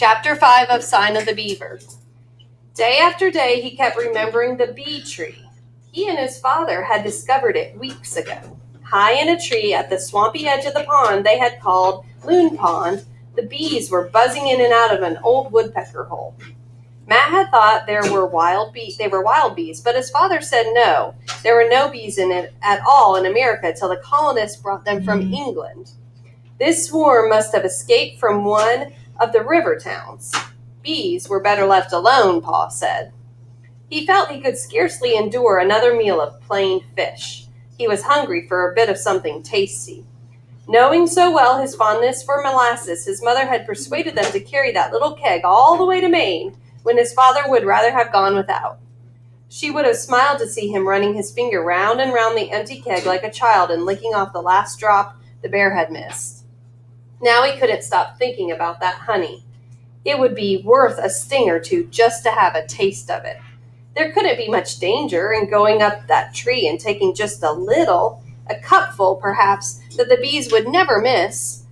Chapter 5 of Sign of the Beaver. Day after day, he kept remembering the bee tree. He and his father had discovered it weeks ago. High in a tree at the swampy edge of the pond they had called Loon Pond, the bees were buzzing in and out of an old woodpecker hole. Matt had thought they were wild bees, but his father said no. There were no bees in it at all in America till the colonists brought them from England. This swarm must have escaped from one of the river towns. Bees were better left alone, Pa said. He felt he could scarcely endure another meal of plain fish. He was hungry for a bit of something tasty. Knowing so well his fondness for molasses, his mother had persuaded them to carry that little keg all the way to Maine, when his father would rather have gone without. She would have smiled to see him running his finger round and round the empty keg like a child and licking off the last drop the bear had missed. Now he couldn't stop thinking about that honey. It would be worth a sting or two just to have a taste of it. There couldn't be much danger in going up that tree and taking just a cupful perhaps, that the bees would never miss.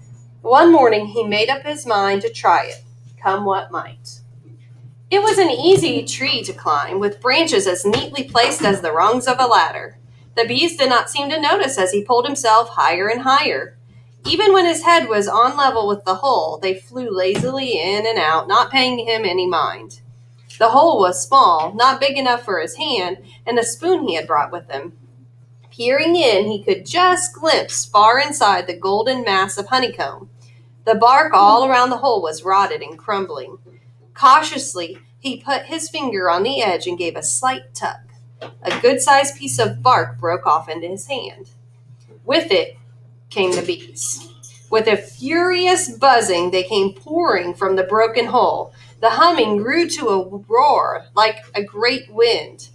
One morning he made up his mind to try it, come what might. It was an easy tree to climb, with branches as neatly placed as the rungs of a ladder. The bees did not seem to notice as he pulled himself higher and higher. Even when his head was on level with the hole, they flew lazily in and out, not paying him any mind. The hole was small, not big enough for his hand, and a spoon he had brought with him. Peering in, he could just glimpse far inside the golden mass of honeycomb. The bark all around the hole was rotted and crumbling. Cautiously, he put his finger on the edge and gave a slight tug. A good-sized piece of bark broke off into his hand. With it came the bees. With a furious buzzing, they came pouring from the broken hole. The humming grew to a roar like a great wind.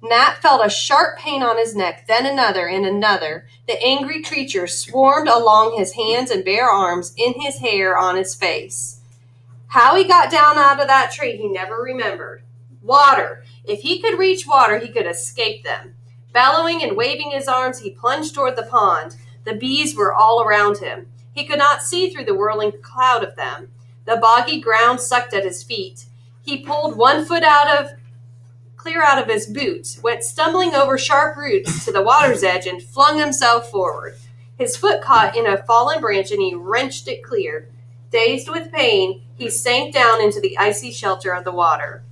Nat felt a sharp pain on his neck, then another and another. The angry creatures swarmed along his hands and bare arms, in his hair, on his face. How he got down out of that tree he never remembered. Water! If he could reach water, he could escape them. Bellowing and waving his arms, he plunged toward the pond. The bees were all around him. He could not see through the whirling cloud of them. The boggy ground sucked at his feet. He pulled one foot clear out of his boot, went stumbling over sharp roots to the water's edge, and flung himself forward. His foot caught in a fallen branch, and he wrenched it clear. Dazed with pain, he sank down into the icy shelter of the water.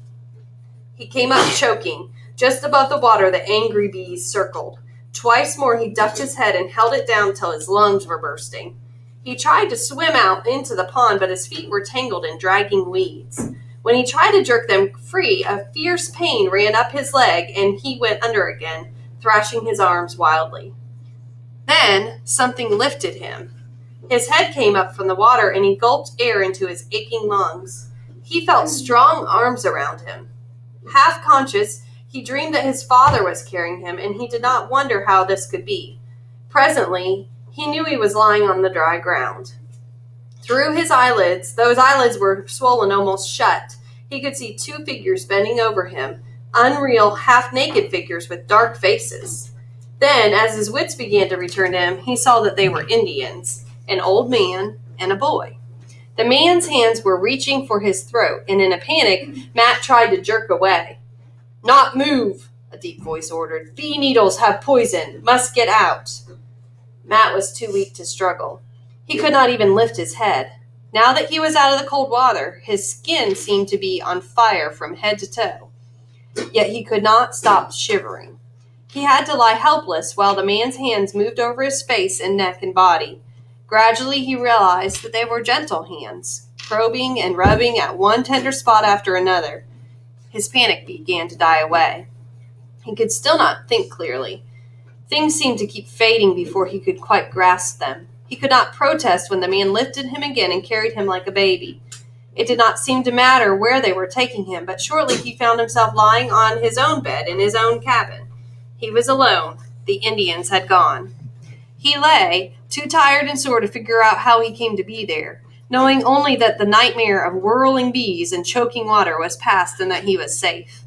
He came up choking. Just above the water, the angry bees circled. Twice more he ducked his head and held it down till his lungs were bursting. He tried to swim out into the pond, but his feet were tangled in dragging weeds. When he tried to jerk them free, a fierce pain ran up his leg, and he went under again, thrashing his arms wildly. Then something lifted him. His head came up from the water, and he gulped air into his aching lungs. He felt strong arms around him. Half conscious, he dreamed that his father was carrying him, and he did not wonder how this could be. Presently, he knew he was lying on the dry ground. Through his eyelids, those eyelids were swollen almost shut, he could see two figures bending over him, unreal, half-naked figures with dark faces. Then, as his wits began to return to him, he saw that they were Indians, an old man and a boy. The man's hands were reaching for his throat, and in a panic, Matt tried to jerk away. "Not move," a deep voice ordered. "Bee needles have poison. Must get out." Matt was too weak to struggle. He could not even lift his head. Now that he was out of the cold water, his skin seemed to be on fire from head to toe. Yet he could not stop shivering. He had to lie helpless while the man's hands moved over his face and neck and body. Gradually he realized that they were gentle hands, probing and rubbing at one tender spot after another. His panic began to die away. He could still not think clearly. Things seemed to keep fading before he could quite grasp them. He could not protest when the man lifted him again and carried him like a baby. It did not seem to matter where they were taking him, but shortly he found himself lying on his own bed in his own cabin. He was alone. The Indians had gone. He lay, too tired and sore to figure out how he came to be there, knowing only that the nightmare of whirling bees and choking water was past and that he was safe.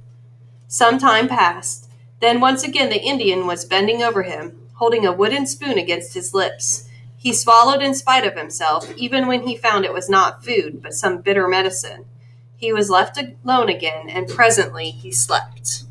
Some time passed. Then once again the Indian was bending over him, holding a wooden spoon against his lips. He swallowed in spite of himself, even when he found it was not food, but some bitter medicine. He was left alone again, and presently he slept.